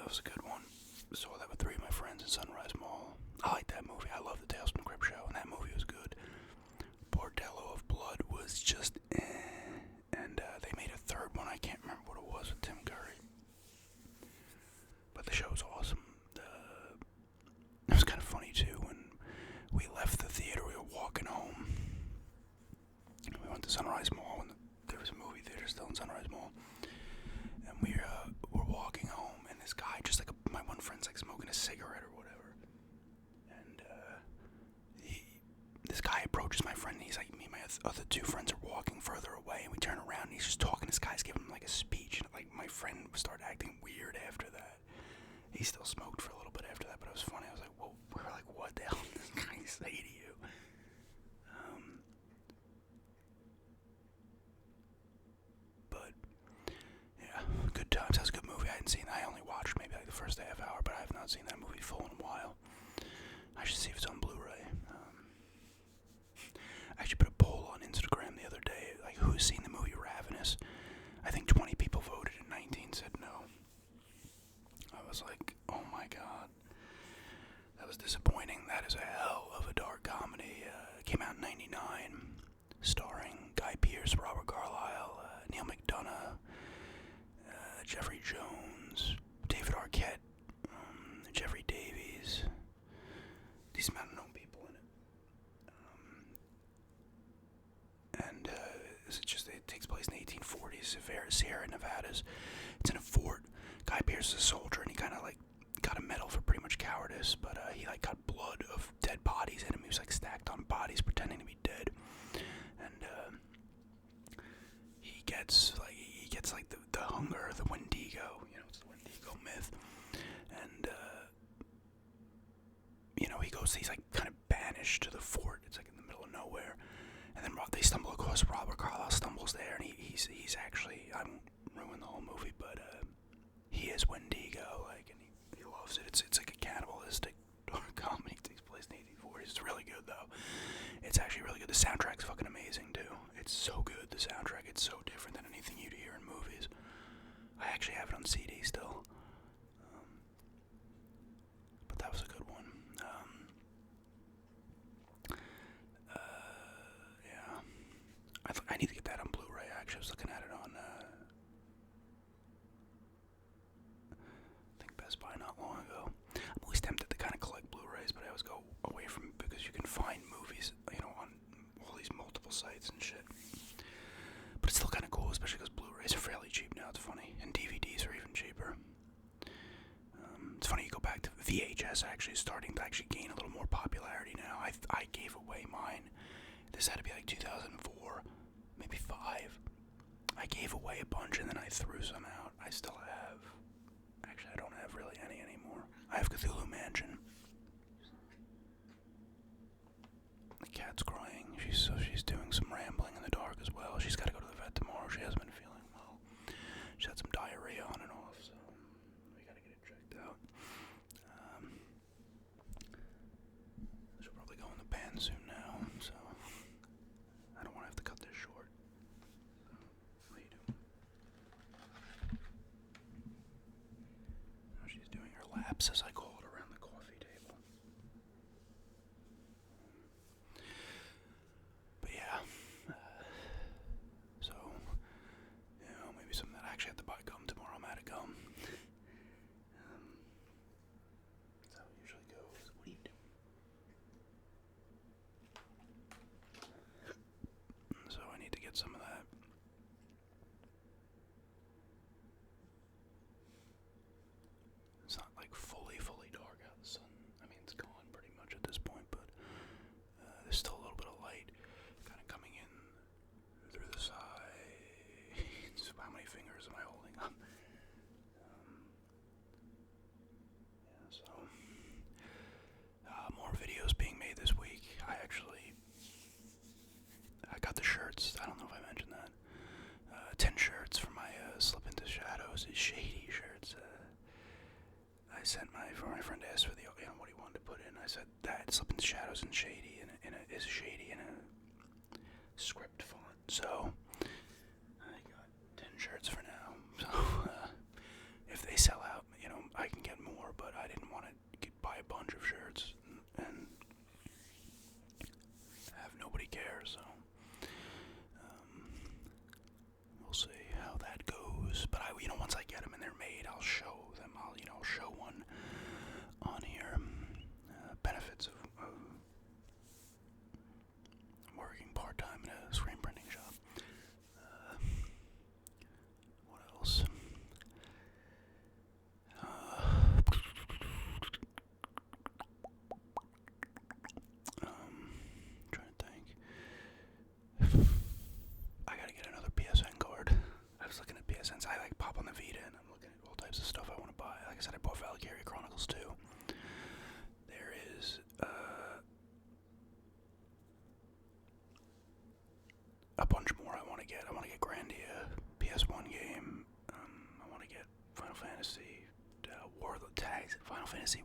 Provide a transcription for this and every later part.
that was a good one. Saw that with 3 of my friends in Sunrise Mall. I like that movie. I love the Tales from the Crypt show, and that movie was good. Bordello of Blood was just and they made a third one. I can't remember what it was with Tim Curry, but the show was awesome. It was kind of funny too when we left the theater. We were walking home. We went to Sunrise Mall, and there was a movie theater still in Sunrise Mall, and we were walking home, and this guy, just like my one friend's like smoking a cigarette or whatever, and this guy approaches my friend, and he's like, me and my other 2 friends are walking further away, and we turn around, and he's just talking. This guy's giving him like a speech, and like my friend started acting weird after that. He still smoked for a little bit after that, but it was funny. I was like, whoa, we were like, what the hell did this guy say to you? But yeah, good times. That was a good movie. I only watched maybe like the first half hour, but I have not seen that movie full in a while. I should see if it's on Blu-ray. I actually put a poll on Instagram the other day, like who's seen the movie Ravenous. I think 20 people voted and 19 said no. I was like, oh my god. That was disappointing. That is a hell of a dark comedy. It came out in 99, starring Guy Pearce, Robert Carlyle, Neil McDonough, Jeffrey Jones, David Arquette, Jeffrey Davies. Decent amount of known people in it. And it takes place in the 1840s, Sierra Nevadas. It's in a fort. Guy Pearce is a soldier, and he kind of like got a medal for pretty much cowardice, but he like got blood of dead bodies in him. He was like stacked on bodies, pretending to be dead, and he gets like the hunger, the Wendigo. You know, it's the Wendigo myth, and he's like kind of banished to the fort. It's like in the middle of nowhere, and then they stumble across Robert Carlyle stumbles there, and he's actually, I won't ruin the whole movie, but he is Wendigo, like, and he loves it. It's like a cannibalistic dark comedy. It takes place in the 1840s. It's really good though. It's actually really good. The soundtrack's fucking amazing too. It's so good. The soundtrack. It's so different than anything you'd hear in movies. I actually have it on CD still. But that was a good one. Yeah. I need to get that on Blu-ray. Actually, I was looking at it on Best Buy not long ago. I'm always tempted to kind of collect Blu-rays, but I always go away from it because you can find movies, on all these multiple sites and shit. But it's still kind of cool, especially because Blu-rays are fairly cheap now. It's funny, and DVDs are even cheaper. It's funny, you go back to VHS actually starting to actually gain a little more popularity now. I gave away mine. This had to be like 2004, maybe 5. I gave away a bunch and then I threw some out. I still have. Actually, I don't have really any anymore. I have Cthulhu Mansion. The cat's crying. She's doing some rambling in the dark as well. She's got to go to the vet tomorrow. She hasn't been feeling well. She had some diarrhea on and off, so we got to get it checked out. She'll probably go in the pan soon now, so I don't want to have to cut this short. What are you doing? Oh, she's doing her laps, as I call it, around the coffee table. But yeah, so, maybe something that I actually have to buy gum tomorrow. I'm out of gum. That's how it usually goes. What are you doing? So I need to get some of that. It's not like fully dark out. The sun, I mean, it's gone pretty much at this point, but there's still a little bit of light kind of coming in through the sides. How many fingers am I holding up? Yeah, so more videos being made this week. I got the shirts. I don't know if I mentioned that. 10 shirts for my Slip Into Shadows, Shady shirts. I sent my friend asked for the what he wanted to put in. I said that Slip Into Shadows and Shady is Shady in a script font. So I got 10 shirts for now. So if they sell out, I can shirts and have nobody care, so we'll see how that goes. But once I get them and they're made, I'll show them. I'll show one on here. Benefits of working part-time in a screen printing shop. What else? Trying to think. I gotta get another PSN card. I was looking at PSNs. I pop on the Vita and I'm looking at all types of stuff I want to buy. Like I said, I bought Valkyria Chronicles 2. There is a bunch more I want to get. I want to get Grandia, PS1 game. I want to get Final Fantasy War of the Tags. Final Fantasy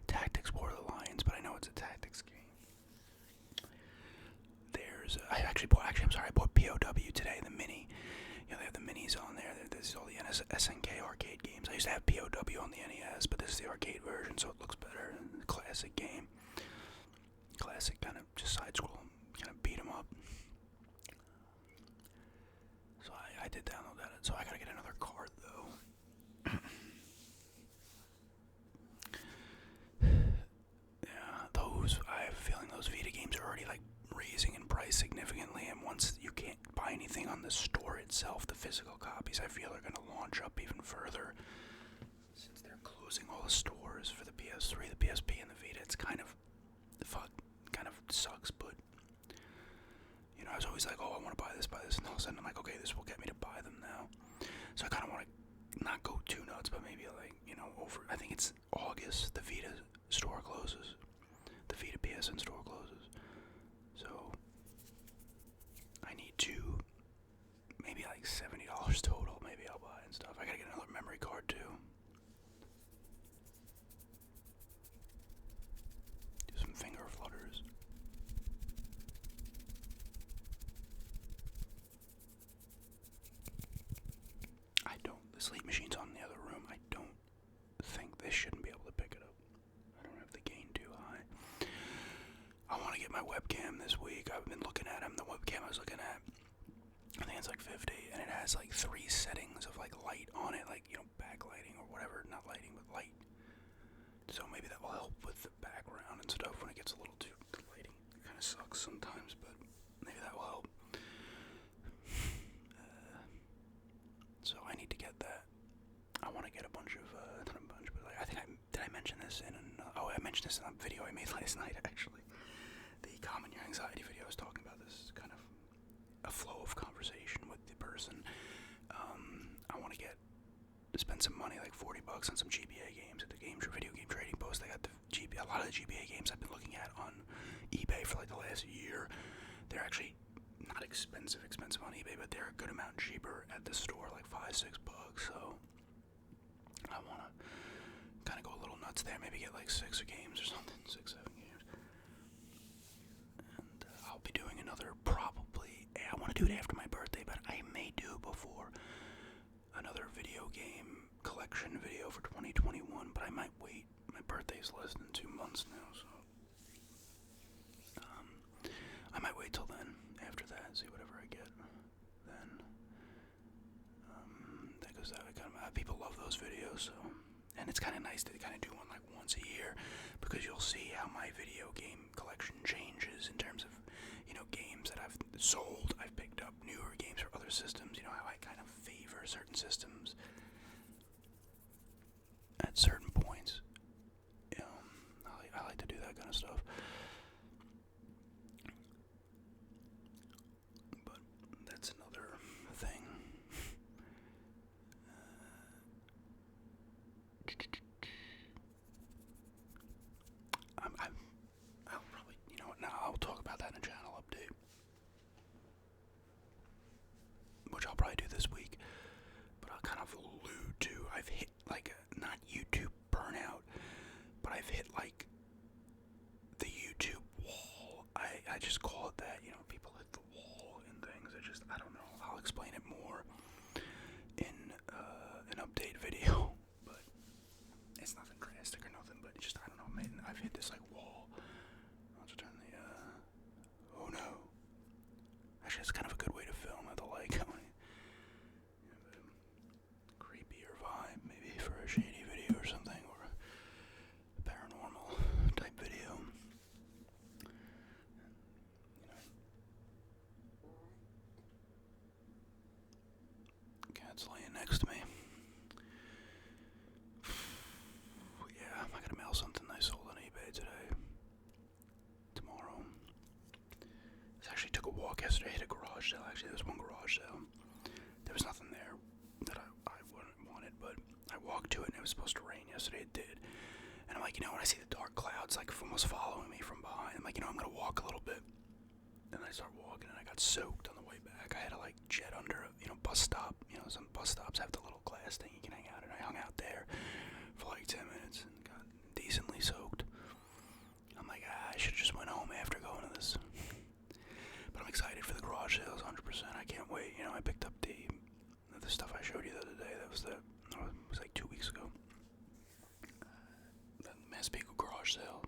Tactics War of the Lions, but I know it's a tactics game. I bought POW today, the mini. They have the minis on there. This is all the SNK arcade games. I used to have POW on the NES, but this is the arcade version, so it looks better. Classic game. Classic kind of just side-scroll, kind of beat 'em up. So I did download that. So I gotta get another card, though. Yeah, I have a feeling those Vita games are already, raising in price significantly, and once you can't buy anything on the store itself, the physical copies, I feel are going to launch up even further. Since they're closing all the stores for the PS3, the PSP, and the Vita, it's kind of sucks, but, I was always like, oh, I want to buy this, and all of a sudden I'm like, okay, this will get me to buy them now. So I kind of want to not go too nuts, but maybe, I think it's August, the Vita store closes. The Vita PSN store closes. So I need to maybe $70 total. Maybe I'll buy and stuff. I gotta get another memory card too. Do some finger flutters. The sleep machine's on in the other room. I don't think they shouldn't be able to pick it up. I don't have the gain too high. I want to get my webcam this week. I've been looking at them. The webcam I was looking at, I think it's 50, and it has 3 settings of light on it, backlighting or whatever. Not lighting, but light. So maybe that will help with the background and stuff when it gets a little too lighting. It kind of sucks sometimes, but maybe that will help. So I need to get that. I want to get a bunch of, not a bunch, but did I mention this in I mentioned this in a video I made last night, actually. The Calming Your Anxiety video, I was talking about this kind of a flow of conversation with the person. I want to spend some money, $40 on some GBA games at the video game trading post. They got a lot of the GBA games I've been looking at on eBay for the last year. They're actually not expensive on eBay, but they're a good amount cheaper at the store, $5-6. So I want to kind of go a little nuts there, maybe get 6 games or something, 6-7 games. And I'll be doing another I want to do it after my birthday, but I may do before another video game collection video for 2021, but I might wait. My birthday's less than 2 months now, so I might wait till then. After that, see whatever I get then. Because people love those videos, so, and it's kind of nice to kind of do one once a year, because you'll see how my video game collection changes in terms of games that I've sold. I've picked up newer games for other systems. How I kind of favor certain systems at certain points. I like to do that kind of stuff. But that's another thing. I'll probably, I'll talk about that in a channel update, which I'll probably do this week. But I'll kind of allude to, I've hit not YouTube burnout, but I've hit the YouTube wall. I just call it that. People hit the wall and things. I don't know. I'll explain it more in an update video, but it's nothing drastic or nothing. But I don't know. Man, I've hit Actually, it's kind of a good way to film. I like creepier vibe, maybe for a shady video or something, or a paranormal type video. Cat's laying next to me. Yeah, I gotta mail something I sold on eBay today. Tomorrow. I actually took a walk yesterday, hit a garage sale. Actually, there was one garage sale. There was nothing there that I wanted, but I walked to it and it was supposed to rain yesterday. It did. And I'm like, when I see the dark clouds like almost following me from behind, I'm like, I'm gonna walk a little bit. And I start walking and I got soaked on the way back. I had to like jet under a bus stop. Some bus stops have the little glass thing you can hang out in. I hung out there for like 10 minutes and got decently soaked. I'm like, I should have just went home after going to this. But I'm excited for the garage sales, 100%. I can't wait. I picked up the stuff I showed you the other day. It was like 2 weeks ago. The Massapequa garage sale.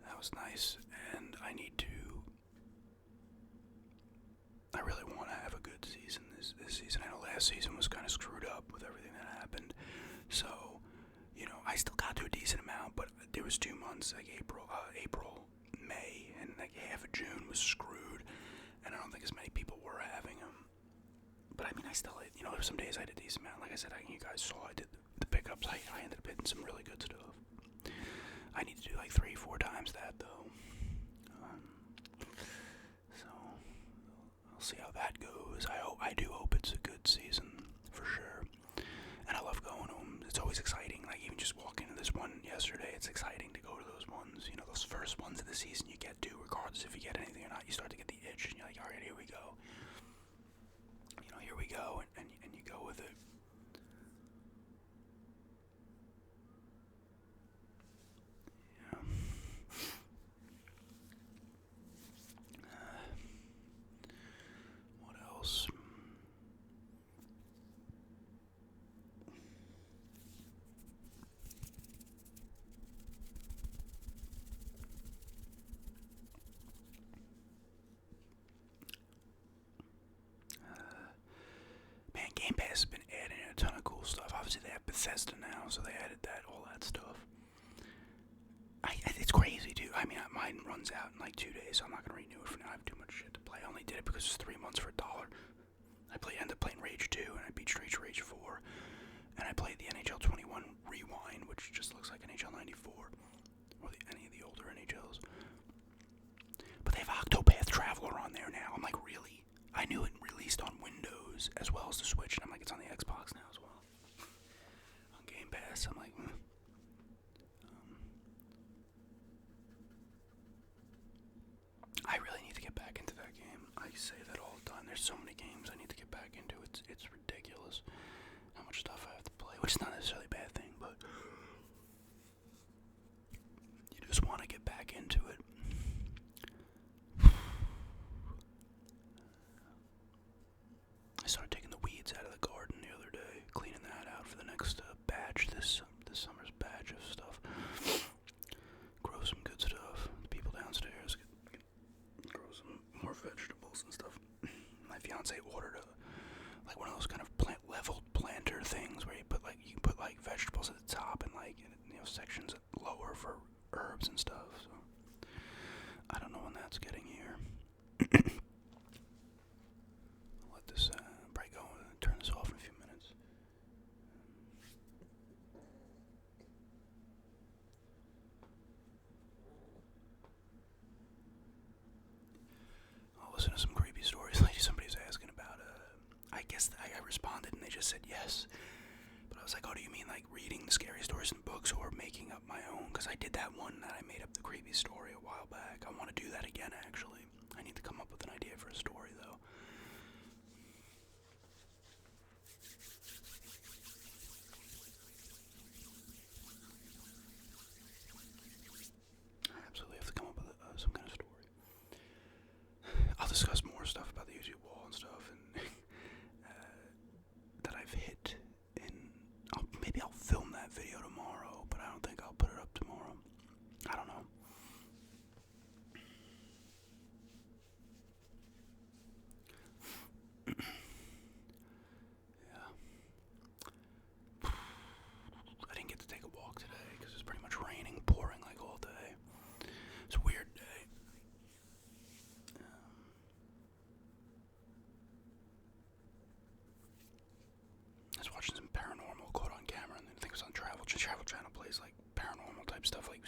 That was nice, and I really want to have a good season this season. I know last season was kind of screwed up with everything that happened, so I still got to a decent amount, but there was 2 months like April, May, and like half of June was screwed, and I don't think as many people were having them. But I mean, I still, there were some days I did a decent amount. Like I said, you guys saw I did the pickups. I ended up hitting some really good stuff. I need to do like 3-4 times that though. So I'll see how that goes. I do hope it's a good season for sure. And I love going home. It's always exciting. Like even just walking to this one yesterday, it's exciting to go to those ones. Those first ones of the season you get to, regardless if you get anything or not. You start to get the itch, and you're like, all right, here we go. Here we go, and you go with it. Yeah. What else? Man, Game Pass has been adding a ton of cool stuff. Obviously, they have Bethesda now, so they added all that stuff. It's crazy, dude. I mean, mine runs out in like 2 days, so I'm not gonna renew it for now. I have too much shit to play. I only did it because it's 3 months for $1. I ended up playing Rage 2, and I beat Rage 4, and I played the NHL 21 Rewind, which just looks like NHL 94, or any of the older NHLs. But they have Octopath Traveler on there now. I'm like, really? I knew it released on Windows as well as the Switch, and I'm like, it's on the Xbox now as well. On Game Pass, I'm like, I really need to get back into that game. I say that all the time. There's so many games I need to get back into. It's ridiculous how much stuff I have to play, which is not necessarily a bad thing, but you just want to get back into it. I started taking the weeds out of the garden the other day, cleaning that out for the next batch, this summer's batch of stuff. Grow some good stuff. The people downstairs can grow some more vegetables and stuff. My fiance ordered one of those kind of leveled planter things where you can put vegetables at the top and sections lower for herbs and stuff. So I don't know when that's getting here. I'll let this break go and turn this off in a few minutes. I'll listen to some creepy stories. Somebody was asking about I guess I responded and they just said yes. But I was like, oh, do you mean like reading scary stories in books or making up my own? Because I did that one that I made up the creepy story a while back. I want to do that again, actually. I need to come up with an idea for a story, though. I absolutely have to come up with some kind of story. I'll discuss more stuff about the YouTube wall and stuff, and that I've hit. Maybe I'll film that video tomorrow, but I don't think I'll put it up tomorrow. I don't know.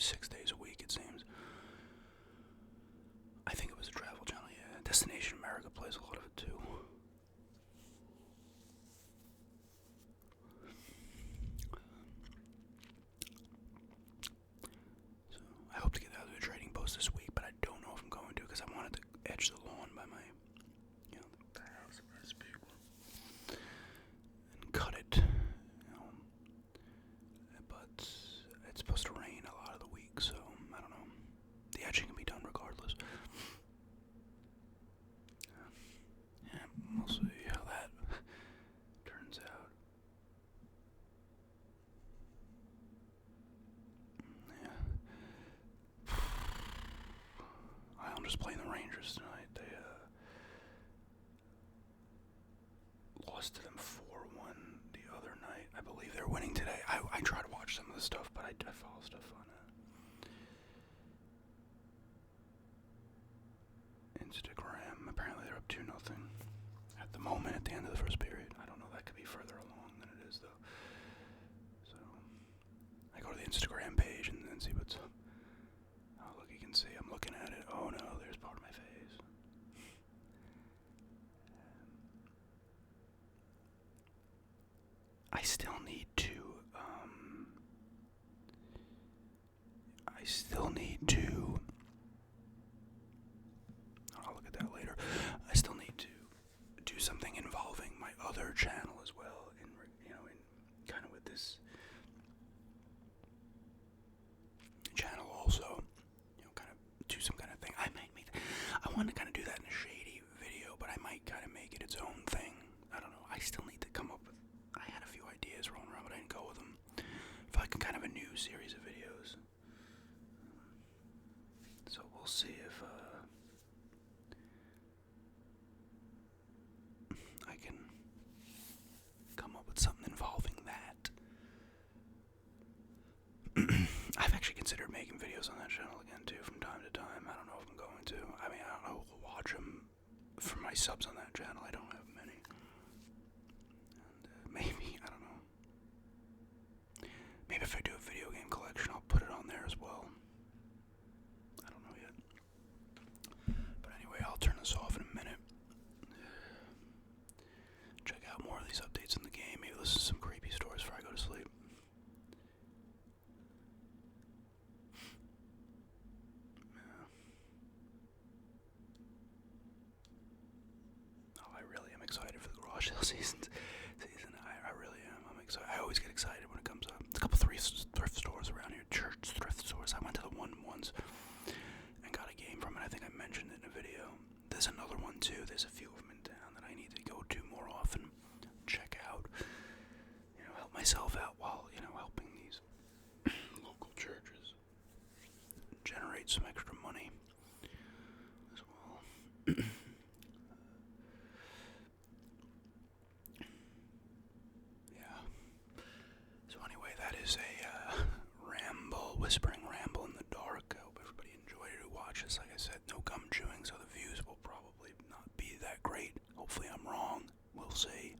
6 days a week, it seems. I think it was a Travel Channel, yeah. Destination America plays a lot of it too. So I hope to get out of the trading post this week, but I don't know if I'm going to because I wanted to edge the lawn by my, the house, this big one, and cut it. But it's supposed to rain a lot of the week, so I don't know. The edging can be done regardless. Yeah, we'll see how that turns out. Yeah. I'm just playing the Rangers tonight. They lost to them 4-1 the other night. I believe they're winning today. I try to watch some of the stuff, but I follow stuff on Instagram. Apparently they're up 2-0 at the moment at the end of the first period. I don't know, that could be further along than it is though. So I go to the Instagram page and then see what's up. Oh look, you can see I'm looking at it. Oh no, there's part of my face. I still need to I'll look at that later. I still need to do something involving my other channel as well, in kind of with this channel also, kind of do some kind of thing. I want to kind of do that in a shady video, but I might kind of make it its own thing. I don't know. I still need to come up with, I had a few ideas rolling around, but I didn't go with them. For like kind of a new series of videos. So we'll see if I can come up with something involving that. I've actually considered making videos on that channel again too from time to time. I don't know if I'm going to. I mean, I don't know who'll watch them for my subs on that channel. I don't have many. And maybe, I don't know. Maybe if I do a video game collection, I'll put it on there as well. I don't know yet. But anyway, I'll turn this off in a minute. Check out more of these updates in the game. Maybe listen to some creepy stories before I go to sleep. Oh, I really am excited for the garage sale season. I really am. I'm excited. I always get excited when it comes up. There's a couple thrift stores around here. Church thrift stores. I went to the one once and got a game from it. I think I mentioned it in a video. There's another one too. There's a few of them in town that I need to go to more often. Check out. Help myself out while, helping these local churches generate some extra money as well. Yeah. So anyway, that is a whispering ramble in the dark. I hope everybody enjoyed it who watches. Like I said, no gum chewing, so the views will probably not be that great. Hopefully I'm wrong. We'll see.